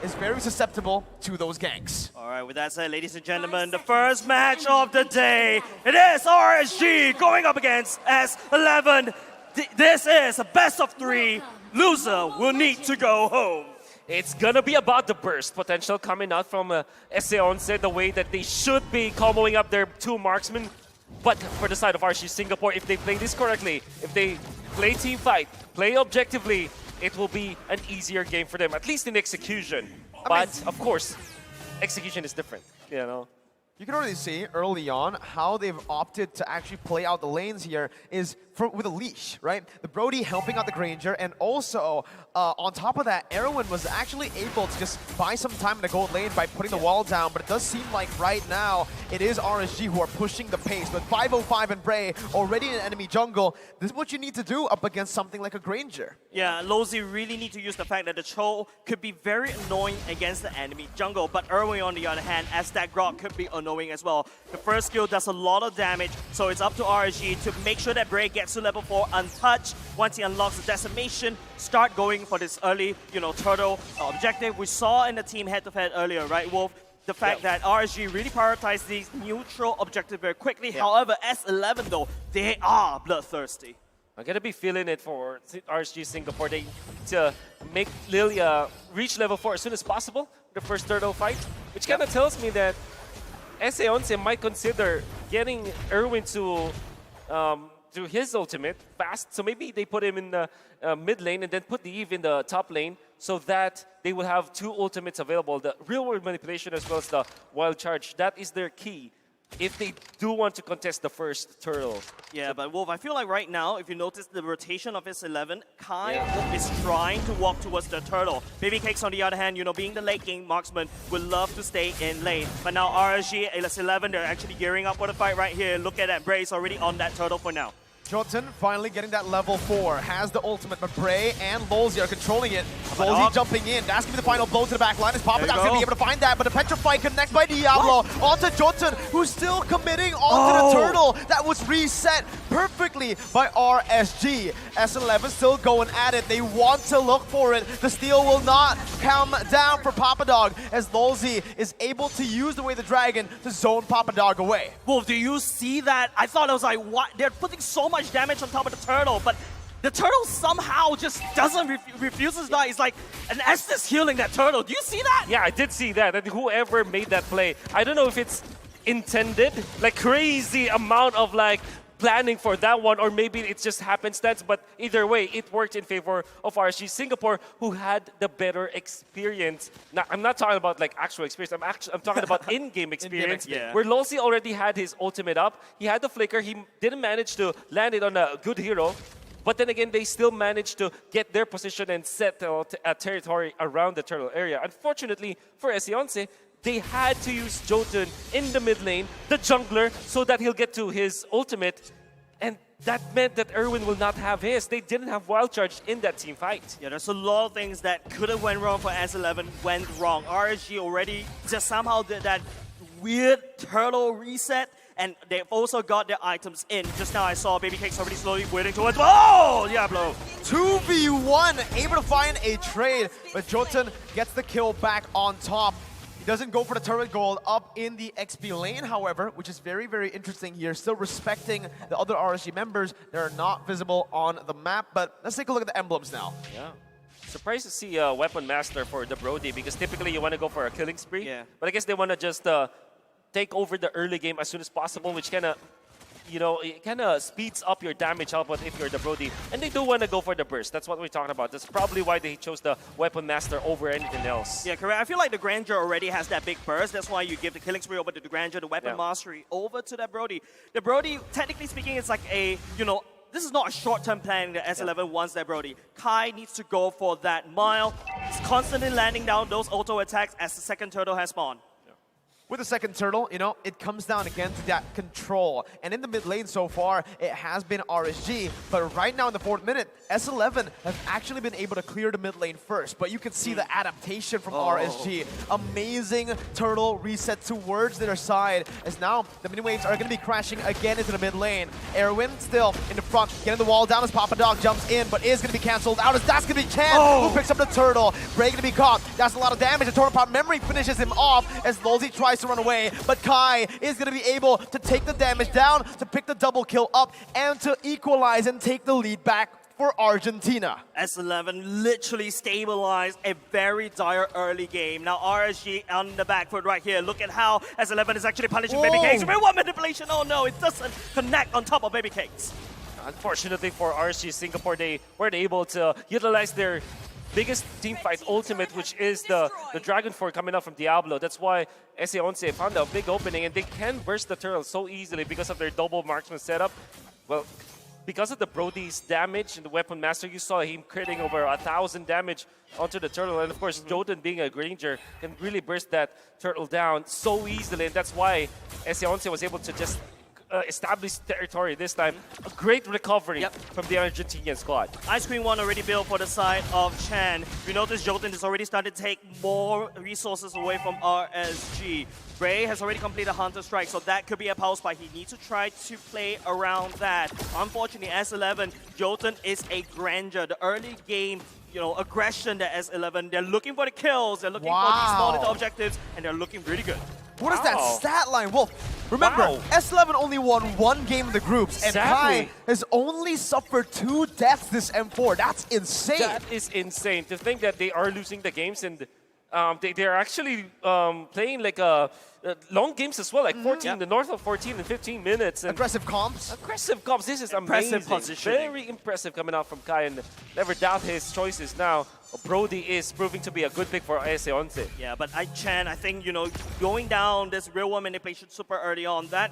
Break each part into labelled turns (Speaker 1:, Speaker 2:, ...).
Speaker 1: is very susceptible to those ganks.
Speaker 2: All right, with that said, ladies and gentlemen, the first match of the day, it is RSG going up against S11. This is a best of 3. Loser will need to go home.
Speaker 3: It's gonna be about the burst potential coming out from S11, the way that they should be comboing up their 2 marksmen. But for the side of RSG Singapore, if they play this correctly, if they play team fight, play objectively, it will be an easier game for them, at least in execution. But of course, execution is different, you know.
Speaker 1: You can already see early on how they've opted to actually play out the lanes here is with a leash, right? The Brody helping out the Granger, and also on top of that, Erwin was actually able to just buy some time in the gold lane by putting the wall down, but it does seem like right now it is RSG who are pushing the pace. With 505 and Bray already in enemy jungle, this is what you need to do up against something like a Granger.
Speaker 2: Yeah, Lozy really need to use the fact that the Cho could be very annoying against the enemy jungle, but Erwin on the other hand, as that Grok could be annoying as well. The first skill does a lot of damage, so it's up to RSG to make sure that Bray gets to level 4 untouched. Once he unlocks the decimation, start going for this early, turtle objective. We saw in the team head-to-head earlier, right, Wolf? The fact that RSG really prioritized these neutral objectives very quickly. However, S11 though, they are bloodthirsty.
Speaker 3: I'm gonna be feeling it for RSG Singapore. They need to make Lilia reach level 4 as soon as possible, the first turtle fight, which kind of tells me that S11 might consider getting Erwin to his ultimate fast. So maybe they put him in the mid lane and then put the Eve in the top lane so that they will have 2 ultimates available, the real world manipulation as well as the wild charge. That is their key if they do want to contest the first turtle.
Speaker 2: Yeah, but Wolf, I feel like right now, if you notice the rotation of S11, Kai is trying to walk towards the turtle. Baby Cakes, on the other hand, being the late game marksman, would love to stay in lane. But now RSG, S11, they're actually gearing up for the fight right here. Look at that, Bray's already on that turtle for now.
Speaker 1: Jotun finally getting that level 4, has the ultimate, but Bray and Lolzy are controlling it. Lolzy jumping in, that's going to be the final blow to the back line. Is Papadog's going to be able to find that, but the Petrify connects by Diablo onto Jotun, who's still committing onto the turtle. That was reset perfectly by RSG. S11 still going at it. They want to look for it. The steal will not come down for Papadog, as Lolzy is able to use the Way of the Dragon to zone Papadog away.
Speaker 2: Wolf, do you see that? I thought it was like, what? They're putting so much damage on top of the turtle, but the turtle somehow just doesn't refuses to die. It's like an Estes healing that turtle. Do you see that?
Speaker 3: Yeah, I did see that. And whoever made that play, I don't know if it's intended, like crazy amount of planning for that one, or maybe it's just happenstance, but either way, it worked in favor of RSG Singapore, who had the better experience. Now, I'm not talking about actual experience, I'm talking about in-game experience, where Lolzy already had his ultimate up, he had the flicker, he didn't manage to land it on a good hero, but then again, they still managed to get their position and settle a territory around the turtle area. Unfortunately for S11, they had to use Jotun in the mid lane, the jungler, so that he'll get to his ultimate. And that meant that Erwin will not have his. They didn't have wild charge in that team fight.
Speaker 2: Yeah, there's a lot of things that could have went wrong for S11 went wrong. RSG already just somehow did that weird turtle reset. And they've also got their items in. Just now I saw Baby Cakes already slowly waiting towards... Oh, Diablo!
Speaker 1: 2v1, able to find a trade, but Jotun gets the kill back on top. He doesn't go for the turret gold up in the XP lane, however, which is very, very interesting here. Still respecting the other RSG members. They're not visible on the map, but let's take a look at the emblems now.
Speaker 3: Yeah. Surprised to see a Weapon Master for the Brody, because typically you want to go for a killing spree.
Speaker 2: Yeah.
Speaker 3: But I guess they want to just take over the early game as soon as possible, which kind of, it kind of speeds up your damage output if you're the Brody. And they do want to go for the burst. That's what we're talking about. That's probably why they chose the Weapon Master over anything else.
Speaker 2: Yeah, correct. I feel like the Granger already has that big burst. That's why you give the killing spree over to the Granger, the Weapon Mastery over to that Brody. The Brody, technically speaking, it's like a, this is not a short-term plan that S11 wants that Brody. Kai needs to go for that mile. He's constantly landing down those auto attacks as the second turtle has spawned.
Speaker 1: With the second turtle, you know, it comes down again to that control. And in the mid lane so far, it has been RSG. But right now in the 4th minute, S11 have actually been able to clear the mid lane first. But you can see the adaptation from RSG. Amazing turtle reset towards their side. As now, the mini waves are going to be crashing again into the mid lane. Erwin still in the front, getting the wall down as Papa Dog jumps in, but is going to be cancelled out as that's going to be Chan who picks up the turtle. Bray going to be caught. That's a lot of damage. The Torn Pop Memory finishes him off as Lolzy tries to run away, but Kai is going to be able to take the damage down, to pick the double kill up, and to equalize and take the lead back for Argentina.
Speaker 2: S11 literally stabilized a very dire early game. Now RSG on the back foot right here. Look at how S11 is actually punishing Baby Cakes. Real one manipulation, oh no, it doesn't connect on top of Baby Cakes.
Speaker 3: Unfortunately for RSG Singapore, they weren't able to utilize their biggest team fight ultimate, which is the Dragon Force coming out from Diablo. That's why S11 found a big opening, and they can burst the turtle so easily because of their double marksman setup. Well, because of the Brody's damage and the Weapon Master, you saw him critting over 1,000 damage onto the turtle. And of course, Jotun being a Granger can really burst that turtle down so easily. And that's why S11 was able to just establish territory this time. A great recovery from the Argentinian squad.
Speaker 2: Ice Cream 1 already built for the side of Chan. You notice Jotun has already started to take more resources away from RSG. Bray has already completed Hunter Strike, so that could be a pulse spike. He needs to try to play around that. Unfortunately, S11, Jotun is a Granger. The early game, you know, aggression that S11, they're looking for the kills, they're looking for these small little objectives, and they're looking really good.
Speaker 1: What is that stat line? Well, remember, S11 only won 1 game in the groups, and Kai has only suffered 2 deaths this M4. That's insane.
Speaker 3: That is insane. To think that they are losing the games and they're actually playing like long games as well, like 14, the north of 14 and 15 minutes. And
Speaker 1: aggressive comps.
Speaker 3: Aggressive comps. This is amazing. Very impressive coming out from Kai, and never doubt his choices now. Brody is proving to be a good pick for S11.
Speaker 2: Yeah, but Chan, I think, you know, going down this real one manipulation super early on, that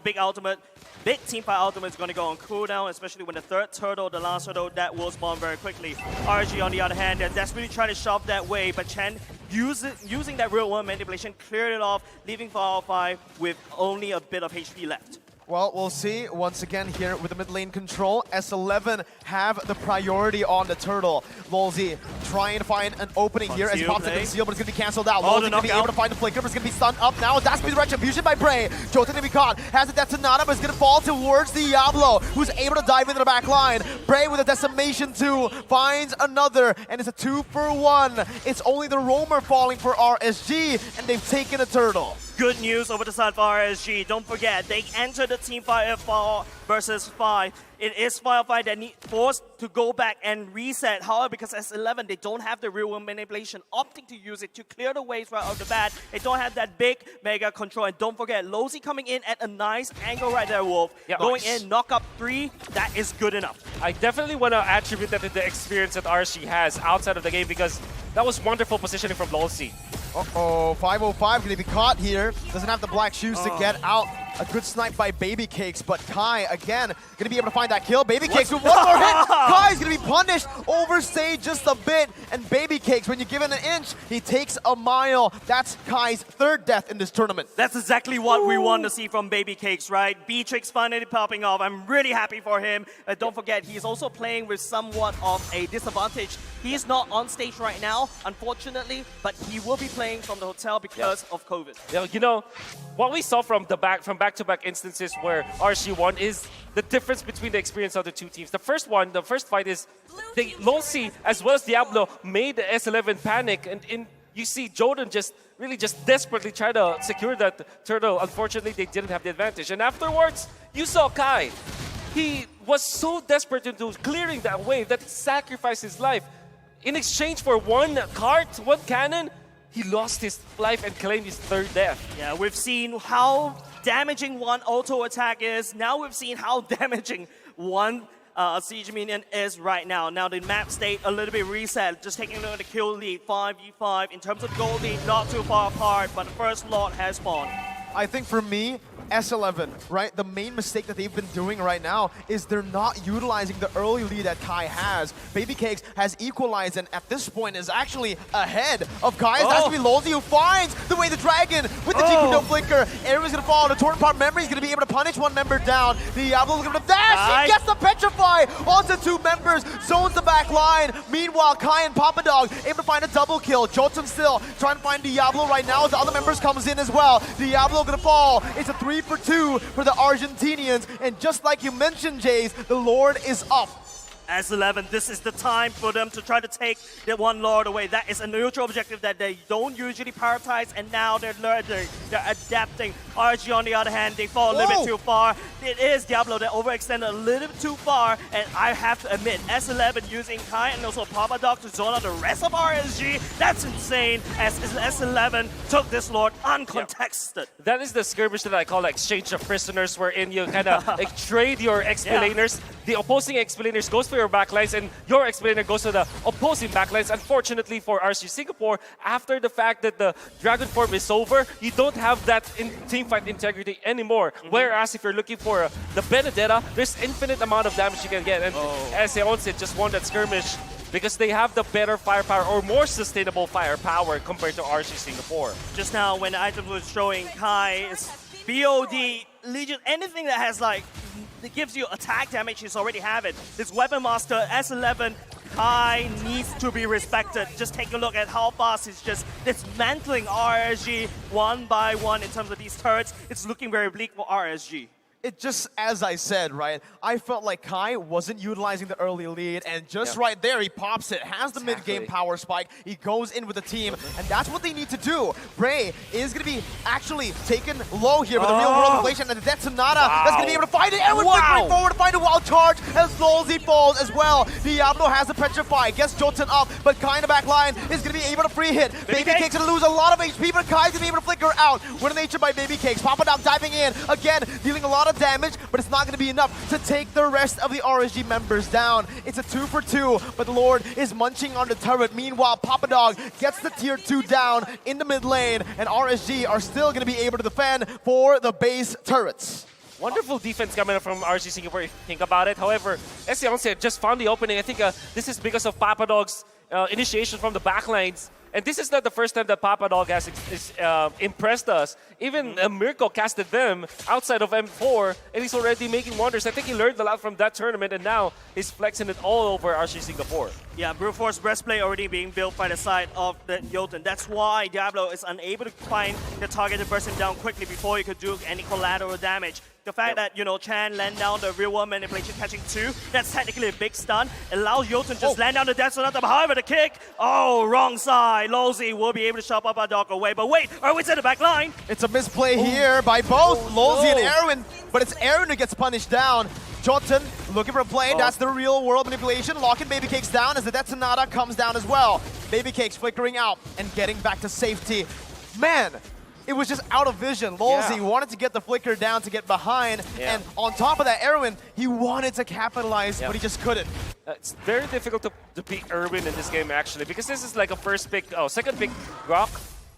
Speaker 2: big ultimate, big teamfight ultimate is going to go on cooldown, especially when the third turtle, the last turtle, that will spawn very quickly. RG, on the other hand, they're desperately trying to shove that way, but Chan using that real one manipulation, cleared it off, leaving Fire 5 with only a bit of HP left.
Speaker 1: Well, we'll see once again here with the mid lane control. S11 have the priority on the turtle. Lolzy trying to find an opening here as he pops the conceal, but it's going to be cancelled out. Lolzy going to be able to find the flicker, but it's going to be stunned up now. That's the retribution by Bray. Jotun going to be caught. Has a detonata, but it's going to fall towards Diablo, who's able to dive into the back line. Bray with a decimation 2 finds another, and it's a 2-for-1. It's only the roamer falling for RSG, and they've taken a turtle.
Speaker 2: Good news over the side for RSG. Don't forget, they entered the team fight 4 versus 5. It is Fire 5 that need forced to go back and reset. However, because S11, they don't have the real world manipulation, opting to use it to clear the waves right off the bat. They don't have that big mega control. And don't forget, Lolzy coming in at a nice angle right there, Wolf. Going in, knock up 3, that is good enough.
Speaker 3: I definitely want to attribute that to the experience that RSG has outside of the game, because that was wonderful positioning from Lolzy.
Speaker 1: Uh-oh, 505 going to be caught here. Doesn't have the black shoes to get out. A good snipe by Baby Cakes, but Kai, again, going to be able to find that kill. Baby Cakes with one more hit. Kai's going to be punished, overstayed just a bit. And Baby Cakes, when you give it an inch, he takes a mile. That's Kai's 3rd death in this tournament.
Speaker 2: That's exactly what we want to see from Baby Cakes, right? Beatrix finally popping off. I'm really happy for him. Don't forget, he's also playing with somewhat of a disadvantage. He's not on stage right now, unfortunately, but he will be playing from the hotel because of COVID.
Speaker 3: Yeah, you know, what we saw from back-to-back instances where RSG won is the difference between the experience of the two teams. The first fight is Lolzy as well as Diablo made the S11 panic, and you see Jotun just desperately try to secure that turtle. Unfortunately, they didn't have the advantage. And afterwards, you saw Kai. He was so desperate into clearing that wave that he sacrificed his life. In exchange for 1 cart, 1 cannon, he lost his life and claimed his 3rd death.
Speaker 2: Yeah, we've seen how damaging 1 auto attack is. Now we've seen how damaging 1 siege minion is right now. Now the map state a little bit reset. Just taking a look at the kill lead, 5v5. In terms of goal lead, not too far apart, but the first lot has spawned.
Speaker 1: I think for me, S11, right? The main mistake that they've been doing right now is they're not utilizing the early lead that Kai has. Baby Cakes has equalized and at this point is actually ahead of Kai. That's going to be Lolzy who finds the way the dragon with the GQ no flicker. Everyone's going to fall. The Torn Part memory is going to be able to punish one member down. Diablo's going to dash. He gets the Petrify onto 2 members. Zones the back line. Meanwhile, Kai and Papa Dog able to find a double kill. Jotun still trying to find Diablo right now as the other members comes in as well. Diablo going to fall. It's a 3-for-2 for the Argentinians. And just like you mentioned, Jace, the Lord is up.
Speaker 2: S11, this is the time for them to try to take that one Lord away. That is a neutral objective that they don't usually prioritize, and now they're adapting. RSG, on the other hand, they fall a little bit too far. It is Diablo that overextended a little bit too far, and I have to admit, S11 using Kai and also Papa Dog to zone out the rest of RSG, that's insane, as S11 took this Lord uncontested.
Speaker 3: Yeah. That is the skirmish that I call exchange of prisoners, wherein you kind of like, trade your explainers. The opposing explainers goes for your backlines and your explainer goes to the opposing backlines. Unfortunately for RSG Singapore, after the fact that the Dragon Form is over, you don't have that teamfight integrity anymore. Whereas if you're looking for the Benedetta, there's infinite amount of damage you can get. And S11 just won that skirmish because they have the better firepower or more sustainable firepower compared to RSG Singapore.
Speaker 2: Just now when the item was showing Kai's BOD, Legion, anything that has like that gives you attack damage, he's already have it. This Weapon Master, S11, Kai needs to be respected. Just take a look at how fast he's just dismantling RSG one by one in terms of these turrets. It's looking very bleak for RSG.
Speaker 1: It just, as I said, right, I felt like Kai wasn't utilizing the early lead, and just right there, he pops it, has the mid-game power spike, he goes in with the team, and that's what they need to do. Bray is going to be actually taken low here with the real world inflation, and the Death Sonata that's going to be able to find it, and with flickering forward to find a wild charge, as Lolzy falls as well. Diablo has the Petrify, gets Jotun up, but Kai in the back line is going to be able to free hit. Baby Cake's going to lose a lot of HP, but Kai's going to be able to flicker out. Winner nature by Baby Cakes. Papa Dog diving in, again, dealing a lot of damage, but it's not going to be enough to take the rest of the RSG members down. It's a 2-for-2, but the Lord is munching on the turret. Meanwhile, Papa Dog gets the tier 2 down in the mid lane, and RSG are still going to be able to defend for the base turrets.
Speaker 3: Wonderful defense coming up from RSG Singapore if you think about it. However, S11 just found the opening. I think this is because of Papa Dog's initiation from the backlines. And this is not the first time that Papa Dog has impressed us. Even Mirko casted them outside of M4, and he's already making wonders. I think he learned a lot from that tournament, and now he's flexing it all over RSG Singapore.
Speaker 2: Yeah, Brute Force breastplate already being built by the side of the Jotun. That's why Diablo is unable to find the target to burst him down quickly before he could do any collateral damage. The fact that, you know, Chan land down the real world manipulation catching 2, that's technically a big stun. Allows Jotun to just land down the Death Sonata. However, the kick, wrong side. Lolzy will be able to shove up our dog away. But wait, Erwin's in the back line.
Speaker 1: It's a misplay here by both Lolzy and Erwin, but it's Erwin who gets punished down. Jotun looking for a play. That's the real world manipulation. Locking Baby Cakes down as the Death Sonata comes down as well. Baby Cakes flickering out and getting back to safety. Man, it was just out of vision. Lolzy wanted to get the flicker down to get behind, and on top of that, Erwin, he wanted to capitalize, but he just couldn't.
Speaker 3: It's very difficult to beat Erwin in this game, actually, because this is like a second pick Grok.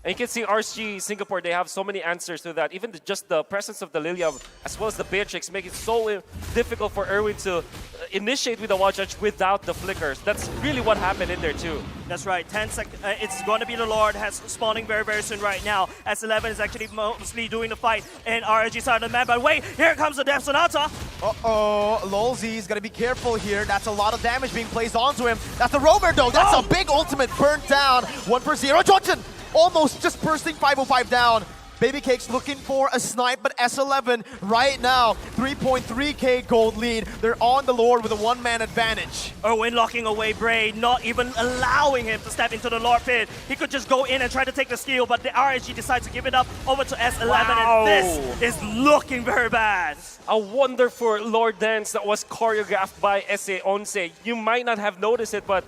Speaker 3: And you can see RSG Singapore, they have so many answers to that. Even just the presence of the Lilia as well as the Beatrix make it so difficult for Erwin to initiate with the Wild Charge without the flickers. That's really what happened in there too.
Speaker 2: That's right, 10 seconds. It's going to be the Lord spawning very, very soon right now. S11 is actually mostly doing the fight in RSG side of the map. But wait, here comes the Death Sonata.
Speaker 1: Lolzy's got to be careful here. That's a lot of damage being placed onto him. That's the Roamer though. That's a big ultimate burnt down. 1-for-0. Jotun almost just bursting 505 down. Baby Cakes looking for a snipe, but S11 right now, 3.3k gold lead. They're on the Lord with a one-man advantage.
Speaker 2: Erwin locking away Bray, not even allowing him to step into the Lord pit. He could just go in and try to take the steal, but the RSG decides to give it up over to S11, and this is looking very bad.
Speaker 3: A wonderful Lord dance that was choreographed by S11. You might not have noticed it, but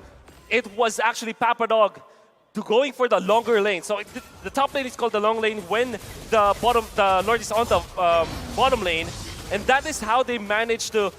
Speaker 3: it was actually Papa Dog going for the longer lane. So the top lane is called the long lane when the Lord is on the bottom lane. And that is how they managed to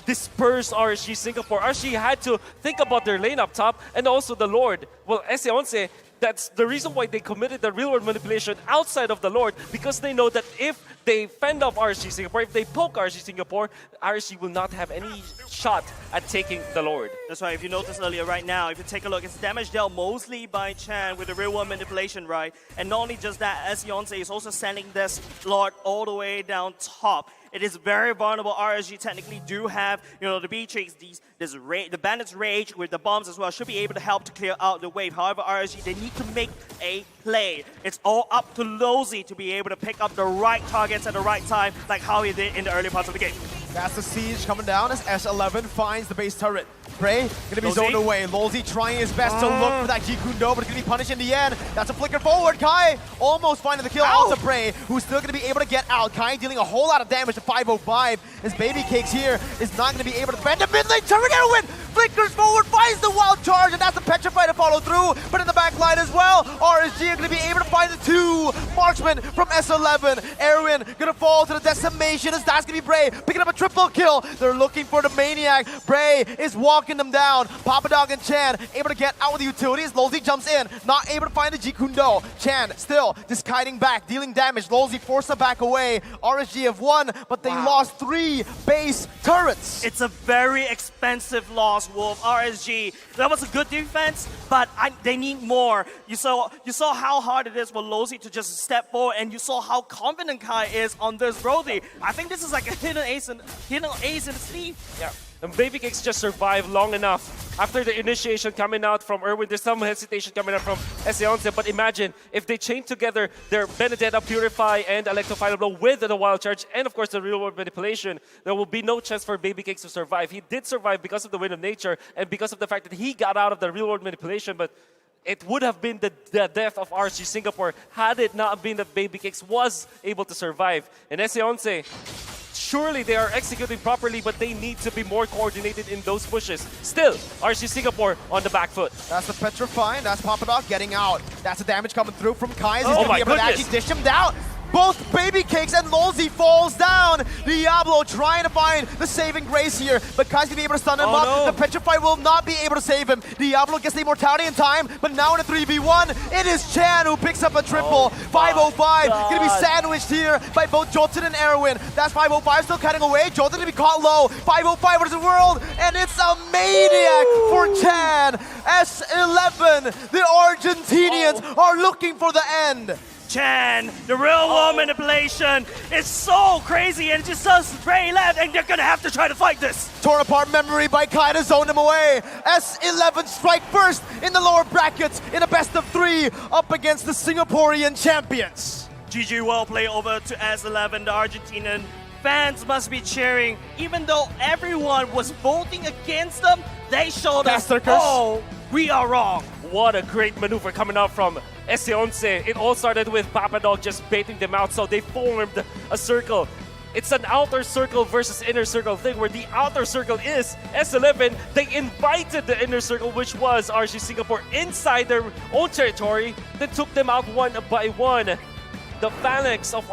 Speaker 3: disperse RSG Singapore. RSG had to think about their lane up top and also the Lord. Well, S11, That's the reason why they committed the real world manipulation outside of the Lord, because they know that if they fend off RSG Singapore, if they poke RSG Singapore, RSG will not have any shot at taking the Lord.
Speaker 2: That's right. If you noticed earlier, right now, if you take a look, it's damage dealt mostly by Chan with the real world manipulation, right? And not only just that, S11 is also sending this Lord all the way down top. It is very vulnerable. RSG technically do have, the Beatrix, the Bandit's Rage with the bombs as well, should be able to help to clear out the wave. However, RSG, they need to make a play. It's all up to Lozy to be able to pick up the right targets at the right time, like how he did in the early parts of the game.
Speaker 1: That's the siege coming down as S11 finds the base turret. Bray gonna be
Speaker 2: Lolzy.
Speaker 1: zoned away. Lolzy trying his best to look for that Jikundo, but it's gonna be punished in the end. That's a flicker forward. Kai almost finding the kill out to Bray, who's still gonna be able to get out. Kai dealing a whole lot of damage to 505. His baby cakes here is not gonna be able to defend the mid lane. Turret Erwin flickers forward, finds the wild charge, and that's the Petrify to follow through. But in the back line as well, RSG are gonna be able to find the two marksmen from S11. Erwin gonna fall to the decimation as that's gonna be Bray picking up a triple kill. They're looking for the Maniac. Bray is walking them down. Papa Dog and Chan able to get out with the utilities. Lolzy jumps in, not able to find the Jikundo. Chan still just kiting back, dealing damage. Lolzy forced them back away. RSG have won, but they lost 3 base turrets.
Speaker 2: It's a very expensive loss, Wolf. RSG, that was a good defense, but they need more. You saw how hard it is for Lolzy to just step forward, and you saw how confident Kai is on this Brody. I think this is like a hidden ace in the sleeve.
Speaker 3: Yeah. And Baby Cakes just survived long enough. After the initiation coming out from Erwin, there's some hesitation coming out from S11, but imagine if they chain together their Benedetta, Purify, and Electro Final Blow with the Wild Charge, and of course the Real World Manipulation, there will be no chance for Baby Cakes to survive. He did survive because of the Wind of Nature, and because of the fact that he got out of the Real World Manipulation, but it would have been the death of RSG Singapore had it not been that Baby Cakes was able to survive. And S11, surely they are executing properly, but they need to be more coordinated in those pushes. Still, RSG Singapore on the back foot.
Speaker 1: That's the Petrify, and that's Papa Dog getting out. That's the damage coming through from Kai. He's
Speaker 3: Oh
Speaker 1: going to
Speaker 3: my
Speaker 1: be able to
Speaker 3: goodness.
Speaker 1: actually dish him down. Both Baby Cakes and Lolzy falls down. Diablo trying to find the saving grace here, but Kai's gonna be able to stun him up.
Speaker 3: no.
Speaker 1: The Petrify will not be able to save him. Diablo gets the immortality in time, but now in a 3v1, it is Chan who picks up a triple. 505 gonna be sandwiched here by both Jolton and Erwin. That's 505 still cutting away. Jolton gonna be caught low. 505 versus the world, and it's a maniac for Chan. S11, the Argentinians are looking for the end.
Speaker 2: Chan, the real world manipulation is so crazy, and it just does Bray left, and they're gonna have to try to fight this.
Speaker 1: Torn apart memory by Kai to zone him away. S11 strike first in the lower brackets in a best of 3 up against the Singaporean champions.
Speaker 2: GG well play over to S11, the Argentinian fans must be cheering. Even though everyone was voting against them, they showed us, oh, we are wrong.
Speaker 3: What a great maneuver coming out from S11. It all started with Papa Dog just baiting them out, so they formed a circle. It's an outer circle versus inner circle thing, where the outer circle is S11. They invited the inner circle, which was RSG Singapore, inside their own territory, then took them out one by one. The phalanx of